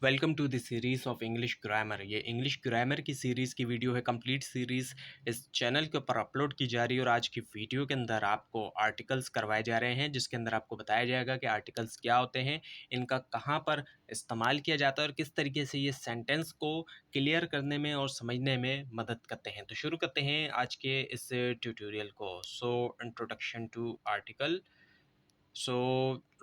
Welcome to the series of English grammar. ये English grammar की series की video है। कंप्लीट सीरीज़ इस चैनल के ऊपर अपलोड की जा रही है और आज की वीडियो के अंदर आपको आर्टिकल्स करवाए जा रहे हैं, जिसके अंदर आपको बताया जाएगा कि आर्टिकल्स क्या होते हैं, इनका कहाँ पर इस्तेमाल किया जाता है और किस तरीके से ये सेंटेंस को क्लियर करने में और समझने में मदद करते हैं। तो शुरू करते हैं आज के इस ट्यूटोरियल को। Introduction to article. So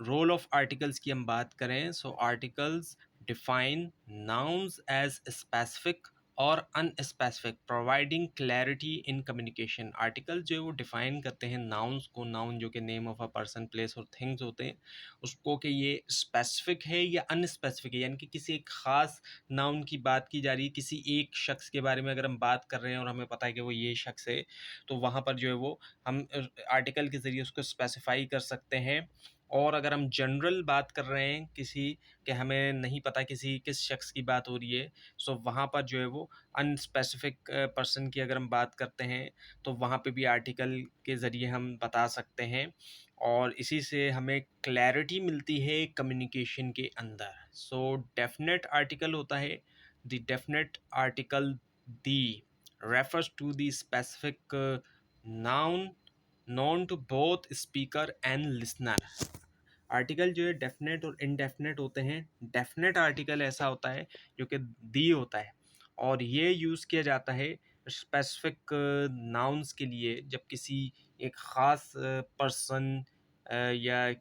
role of articles की हम बात करें, articles define nouns as specific और unspecific, providing clarity in communication. Article जो है वो डिफाइन करते हैं नाउन्स को, नाउन जो कि name of a person, place और थिंग्स होते हैं, उसको कि ये स्पेसिफिक है या अनस्पेसिफिक है, यानी कि किसी एक ख़ास नाउन की बात की जा रही है, किसी एक शख्स के बारे में अगर हम बात कर रहे हैं और हमें पता है कि वो ये शख्स है, तो वहाँ पर जो है वो हम आर्टिकल के ज़रिए उसको स्पेसिफाई कर सकते हैं। और अगर हम जनरल बात कर रहे हैं किसी के, हमें नहीं पता किस शख्स की बात हो रही है, वहाँ पर जो है वो अनस्पेसिफिक पर्सन की अगर हम बात करते हैं, तो वहाँ पे भी आर्टिकल के ज़रिए हम बता सकते हैं और इसी से हमें क्लैरिटी मिलती है कम्युनिकेशन के अंदर। डेफिनेट आर्टिकल होता है, the definite article the refers to the specific noun known to both speaker and listener। Article जो है डेफिनेट और इनडेफिनेट होते हैं। डेफिनेट आर्टिकल ऐसा होता है जो कि दी होता है और ये यूज़ किया जाता है स्पेसिफिक नाउन्स के लिए, जब किसी एक ख़ास पर्सन या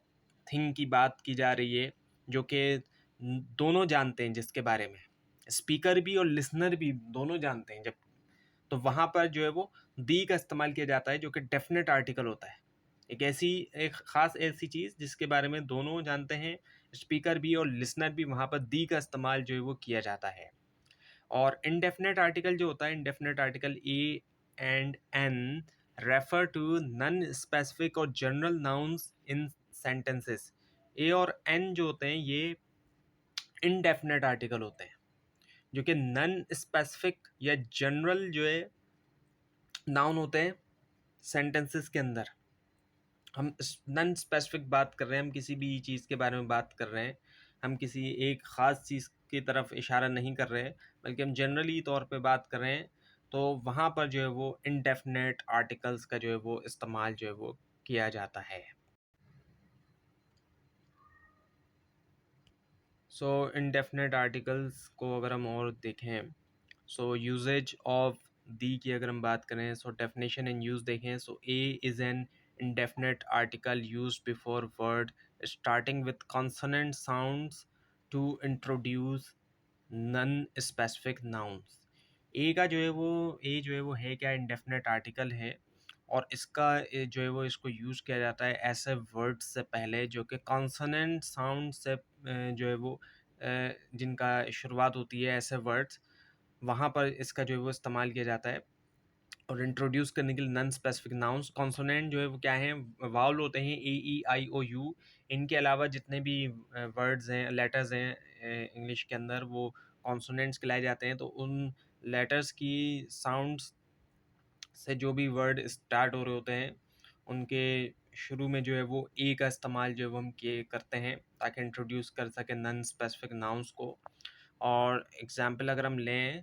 थिंग की बात की जा रही है जो कि दोनों जानते हैं, जिसके बारे में स्पीकर भी और लिसनर भी दोनों जानते हैं, जब तो वहाँ पर जो है वो दी का इस्तेमाल किया जाता है, जो कि डेफिनेट आर्टिकल होता है। एक ख़ास ऐसी चीज़ जिसके बारे में दोनों जानते हैं, स्पीकर भी और लिसनर भी, वहाँ पर दी का इस्तेमाल जो है वो किया जाता है। और इनडेफिनेट आर्टिकल जो होता है, indefinite article a and an refer to non specific और general nouns in sentences. A और एन जो होते हैं ये इनडेफिनेट आर्टिकल होते हैं, जो कि नॉन स्पेसिफिक या जनरल जो है नाउन होते हैं सेंटेंसेस के अंदर। हम नॉन स्पेसिफिक बात कर रहे हैं, हम किसी भी चीज़ के बारे में बात कर रहे हैं, हम किसी एक ख़ास चीज़ की तरफ इशारा नहीं कर रहे हैं, बल्कि हम जनरली तौर पे बात कर रहे हैं, तो वहाँ पर जो है वो इनडेफिनेट आर्टिकल्स का जो है वो इस्तेमाल जो है वो किया जाता है। इनडेफिनेट आर्टिकल्स को अगर हम और देखें, यूजेज ऑफ दी की अगर हम बात करें, डेफिनेशन एंड यूज देखें, A is an indefinite article used before word starting with consonant sounds to introduce non-specific nouns। ए का जो है वो है क्या, indefinite article है और इसका जो है वो इसको यूज़ किया जाता है ऐसे वर्ड से पहले जो कि कॉन्सोनेंट साउंड से जो है वो जिनका शुरुआत होती है, ऐसे वर्ड्स, वहाँ पर इसका जो है वो इस्तेमाल किया जाता है। और इंट्रोड्यूस करने के लिए नॉन स्पेसिफिक नाउन्स, कॉन्सोनेंट जो है वो क्या हैं, वाउल होते हैं, ए ई आई ओ यू। इनके अलावा जितने भी वर्ड्स हैं, लेटर्स हैं इंग्लिश के अंदर, वो कॉन्सोनेंट्स कहलाए जाते हैं। तो उन लेटर्स की साउंड्स से जो भी वर्ड स्टार्ट हो रहे होते हैं, उनके शुरू में जो है वो ए का इस्तेमाल जो है वो हम किए करते हैं, ताकि इंट्रोड्यूस कर सकें नॉन स्पेसिफिक नाउन्स को। और एग्जांपल अगर हम लें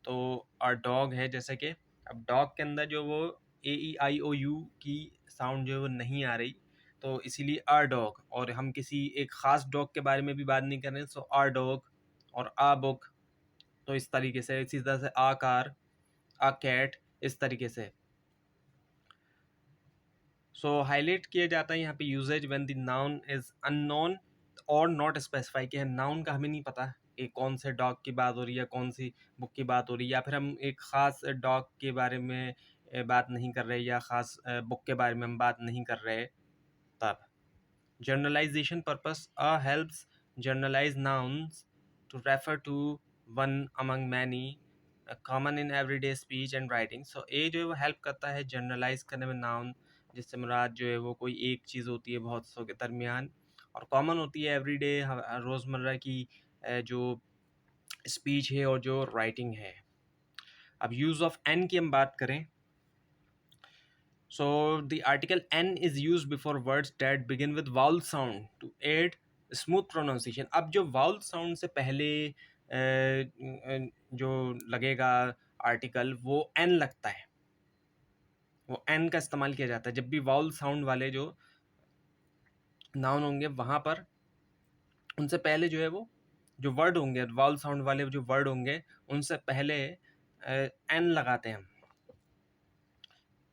तो डॉग है, जैसे कि अब डॉग के अंदर जो वो ए ई आई ओ यू की साउंड जो है वो नहीं आ रही, तो इसीलिए डॉग। और हम किसी एक ख़ास डॉग के बारे में भी बात नहीं कर रहे हैं, डॉग और बुक। तो इस तरीके से, इसी तरह से कार, कैट, इस तरीके से। हाईलाइट किया जाता है यहाँ पे usage when the noun is unknown और नॉट स्पेसिफाई, कि नाउन का हमें नहीं पता कि कौन से डॉग की बात हो रही है, कौन सी बुक की बात हो रही है, या फिर हम एक ख़ास डॉग के बारे में बात नहीं कर रहे, या ख़ास बुक के बारे में हम बात नहीं कर रहे। तब generalisation purpose helps generalise nouns to refer to one among many common in everyday speech and writing. A जो है वो हेल्प करता है जनरलाइज करने में नाउन, जिससे मुराद जो है वो कोई एक चीज़ होती है बहुत सौ के दरमियान, और कॉमन होती है एवरीडे, रोज़मर्रा की जो स्पीच है और जो राइटिंग है। अब यूज़ ऑफ एन की हम बात करें, the article an is use before words that begin with vowel sound to add smooth pronunciation. अब जो वाउल साउंड से पहले जो लगेगा आर्टिकल वो एन लगता है, वो एन का इस्तेमाल किया जाता है जब भी वाउल साउंड वाले जो नाउन होंगे वहाँ पर उनसे पहले जो है वो जो वर्ड होंगे, वाउल साउंड वाले जो वर्ड होंगे उनसे पहले एन लगाते हैं हम,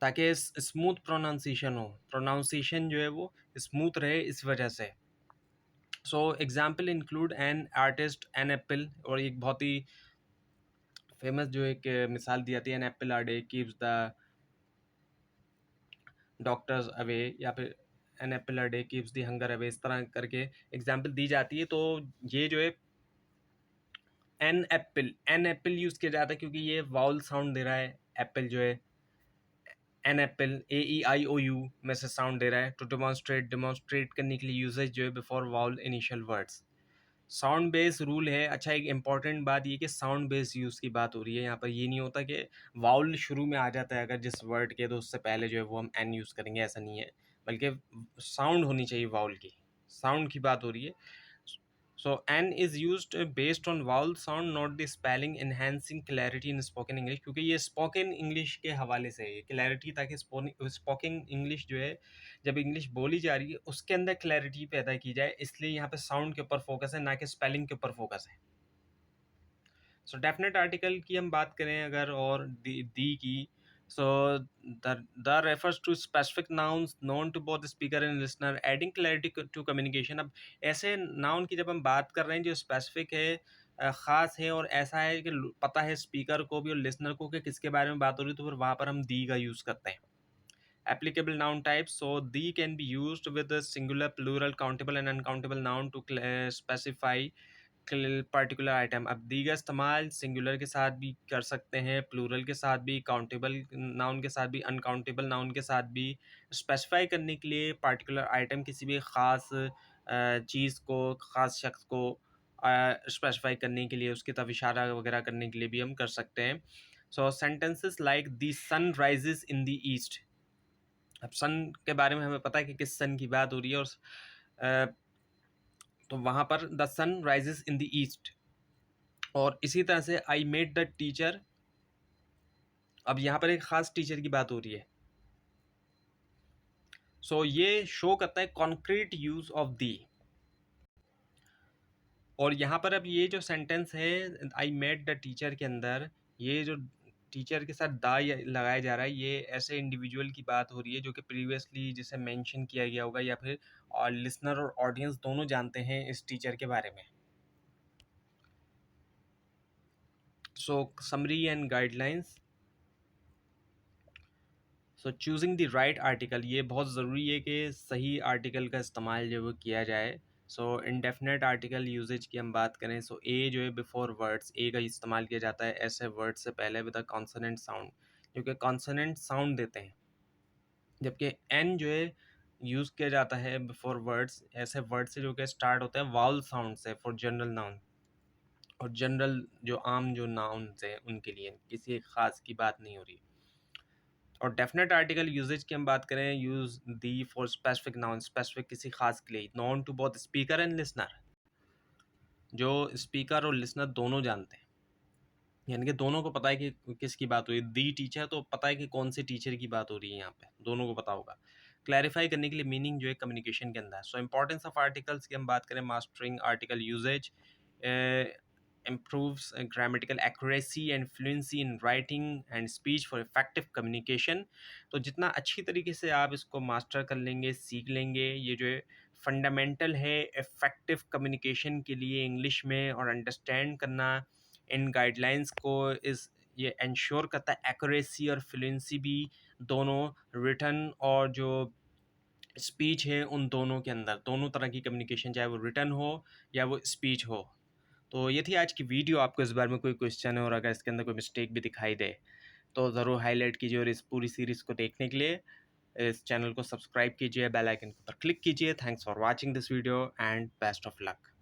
ताकि स्मूथ प्रोनाउंसिएशन हो, प्रोनाउंसिएशन जो है वो स्मूथ रहे इस वजह से। So example include an artist, an apple, और एक बहुत ही फेमस जो एक मिसाल दी जाती है, an apple or day keeps the doctors away, या फिर an apple a day keeps the hunger away, इस तरह करके एग्जाम्पल दी जाती है। तो ये जो है एन एप्पल यूज़ किया जाता है क्योंकि ये वाउल साउंड दे रहा है, एप्पल जो है एन एप्पल AEIOU में से साउंड दे रहा है। टू डेमोन्स्ट्रेट करने के लिए यूजेज जो है before vowel initial words. Sound base rule है। अच्छा, एक इंपॉर्टेंट बात ये कि साउंड बेस यूज़ की बात हो रही है यहाँ पर, ये नहीं होता कि वाउल शुरू में आ जाता है अगर जिस वर्ड के, तो उससे पहले जो है वो हम एन यूज़ करेंगे, ऐसा नहीं है, बल्कि साउंड होनी चाहिए वाउल की, साउंड की बात हो रही है। So an is used based on vowel sound, not the spelling, enhancing clarity in spoken English, क्योंकि ये स्पोकन इंग्लिश के हवाले से है क्लैरिटी, ताकि स्पोकन इंग्लिश जो है जब इंग्लिश बोली जा रही है उसके अंदर क्लैरिटी पैदा की जाए, इसलिए यहाँ पे साउंड के ऊपर फोकस है, ना कि स्पेलिंग के ऊपर फोकस है। सो डेफिनेट आर्टिकल की हम बात करें अगर, और दी की, so the refers to specific nouns known to both speaker and listener, adding clarity to communication. अब ऐसे नाउन की जब हम बात कर रहे हैं जो स्पेसिफिक है, ख़ास है, और ऐसा है कि पता है स्पीकर को भी और लिसनर को कि किसके बारे में बात हो रही है, तो फिर वहाँ पर हम दी का यूज़ करते हैं। Applicable noun types, so the can be used with the singular, plural, countable and uncountable noun to specify particular item. अब दी का इस्तेमाल सिंगुलर के साथ भी कर सकते हैं, प्लूरल के साथ भी, काउंटेबल नाउन के साथ भी, अनकाउंटेबल नाउन के साथ भी, स्पेसिफाई करने के लिए पर्टिकुलर आइटम, किसी भी ख़ास चीज़ को, ख़ास शख्स को स्पेसिफाई करने के लिए, उसकी तरफ इशारा वगैरह करने के लिए भी हम कर सकते हैं। So sentences like the sun rises in the east. अब सन के बारे में हमें पता है कि किस सन की बात हो रही है, और तो वहाँ पर the sun rises in the east. और इसी तरह से आई मेट द टीचर, अब यहाँ पर एक ख़ास टीचर की बात हो रही है। सो ये शो करता है कॉन्क्रीट यूज़ ऑफ दी। और यहाँ पर अब ये जो सेंटेंस है आई मेट द टीचर के अंदर, ये जो टीचर के साथ दा लगाया जा रहा है, ये ऐसे इंडिविजुअल की बात हो रही है जो कि प्रीवियसली जिसे मेंशन किया गया होगा, या फिर और लिसनर और ऑडियंस दोनों जानते हैं इस टीचर के बारे में। सो summary and guidelines. So choosing the right article, ये बहुत ज़रूरी है कि सही आर्टिकल का इस्तेमाल जो वो किया जाए। सो इंडेफिनेट आर्टिकल यूजेज की हम बात करें, सो ए जो है बिफोर वर्ड्स, ए का इस्तेमाल किया जाता है ऐसे वर्ड से पहले विद अ कॉन्सोनेंट साउंड, जो कि कॉन्सोनेंट साउंड देते हैं, जबकि एन जो है यूज़ किया जाता है बिफोर वर्ड्स ऐसे वर्ड से जो कि स्टार्ट होते हैं वाउल साउंड से, फॉर जनरल नाउन, और जनरल जो आम जो नाउन है उनके लिए, किसी एक ख़ास की बात नहीं हो रही। और डेफिनेट आर्टिकल यूजेज की हम बात करें, use the for specific noun, specific किसी खास के लिए, known to both speaker and listener, जो स्पीकर और लिसनर दोनों जानते हैं, यानी कि दोनों को पता है कि किसकी बात हो रही है। दी टीचर तो पता है कि कौन से टीचर की बात हो रही है, यहाँ पे दोनों को पता होगा। क्लैरिफाई करने के लिए मीनिंग जो है कम्युनिकेशन के अंदर। सो इंपॉर्टेंस ऑफ आर्टिकल्स की हम बात करें, mastering article usages improves grammatical accuracy and fluency in writing and speech for effective communication। तो जितना अच्छी तरीके से आप इसको मास्टर कर लेंगे, सीख लेंगे, ये जो है फंडामेंटल है इफ़ेक्टिव कम्युनिकेशन के लिए इंग्लिश में, और अंडरस्टैंड करना इन गाइडलाइंस को इस ये इंश्योर करता है एक्यूरेसी और फ्लुएंसी भी, दोनों रिटन और जो स्पीच है उन दोनों के अंदर, दोनों तरह की कम्युनिकेशन, चाहे वो रिटन हो या वो स्पीच हो। तो ये थी आज की वीडियो। आपको इस बारे में कोई क्वेश्चन है और अगर इसके अंदर कोई मिस्टेक भी दिखाई दे तो ज़रूर हाईलाइट कीजिए, और इस पूरी सीरीज़ को देखने के लिए इस चैनल को सब्सक्राइब कीजिए, बेल आइकन पर क्लिक कीजिए। Thanks for watching this video and best of luck.